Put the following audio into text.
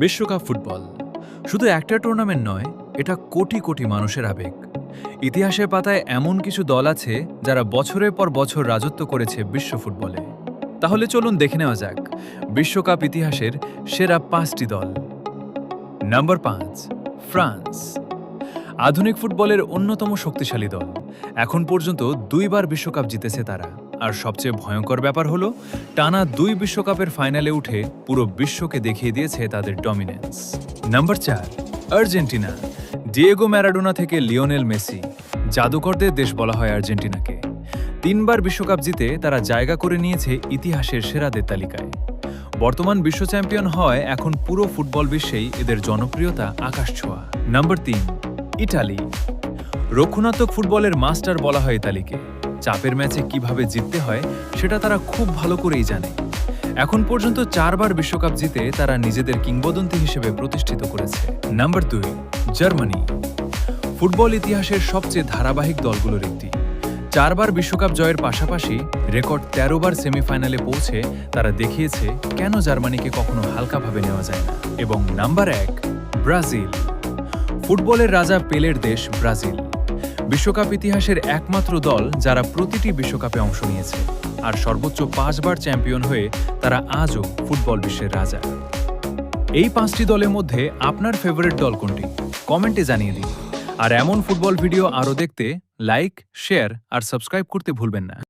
বিশ্বকাপ ফুটবল শুধু একটা টুর্নামেন্ট নয়, এটা কোটি কোটি মানুষের আবেগ। ইতিহাসের পাতায় এমন কিছু দল আছে যারা বছরের পর বছর রাজত্ব করেছে বিশ্ব ফুটবলে। তাহলে চলুন দেখে নেওয়া যাক বিশ্বকাপ ইতিহাসের সেরা 5টি দল। Number 5, France. আধুনিক ফুটবলের অন্যতম শক্তিশালী দল। এখন পর্যন্ত 2বার বিশ্বকাপ জিতেছে তারা। আর সবচেয়ে ভয়ঙ্কর ব্যাপার হলো টানা 2 বিশ্বকাপের ফাইনালে উঠে পুরো বিশ্বকে দেখিয়ে দিয়েছে তাদের dominance. Number 4, Argentina. Diego Maradona থেকে লিওনেল মেসি, জাদুকরদের দেশ বলা হয় আর্জেন্টিনাকে। 3বার বিশ্বকাপ জিতে তারা জায়গা করে নিয়েছে ইতিহাসের সেরাদের তালিকায়। বর্তমান বিশ্ব চ্যাম্পিয়ন হয় এখন পুরো ফুটবল বিশ্বেই এদের জনপ্রিয়তা আকাশছোঁয়া। Number 3, Italy. রক্ষণাত্মক ফুটবলের মাস্টার বলা হয় ইতালিকে। চাপের ম্যাচে কিভাবে জিততে হয় সেটা তারা খুব ভালো করেই জানে। এখন পর্যন্ত 4বার বিশ্বকাপ জিতে তারা নিজেদের কিংবদন্তি হিসেবে প্রতিষ্ঠিত করেছে। Number 2, Germany. ফুটবল ইতিহাসের সবচেয়ে ধারাবাহিক দলগুলোর একটি। 4বার বিশ্বকাপ জয়ের পাশাপাশি রেকর্ড 13বার সেমিফাইনালে পৌঁছে তারা দেখিয়েছে কেন জার্মানিকে কখনো হালকাভাবে নেওয়া যায় না। এবং নাম্বার 1, ব্রাজিল। ফুটবলের রাজা পেলের দেশ ব্রাজিল। বিশ্বকাপ ইতিহাসের একমাত্র দল যারা প্রতিটি বিশ্বকাপে অংশ নিয়েছে। আর সর্বোচ্চ 5বার চ্যাম্পিয়ন হয়ে তারা আজও ফুটবল বিশ্বের রাজা। এই 5টি দলের মধ্যে আপনার ফেভারিট দল কোনটি? কমেন্টে জানিয়ে দিন। আর এমন ফুটবল ভিডিও আরও দেখতে লাইক, শেয়ার আর সাবস্ক্রাইব করতে ভুলবেন না।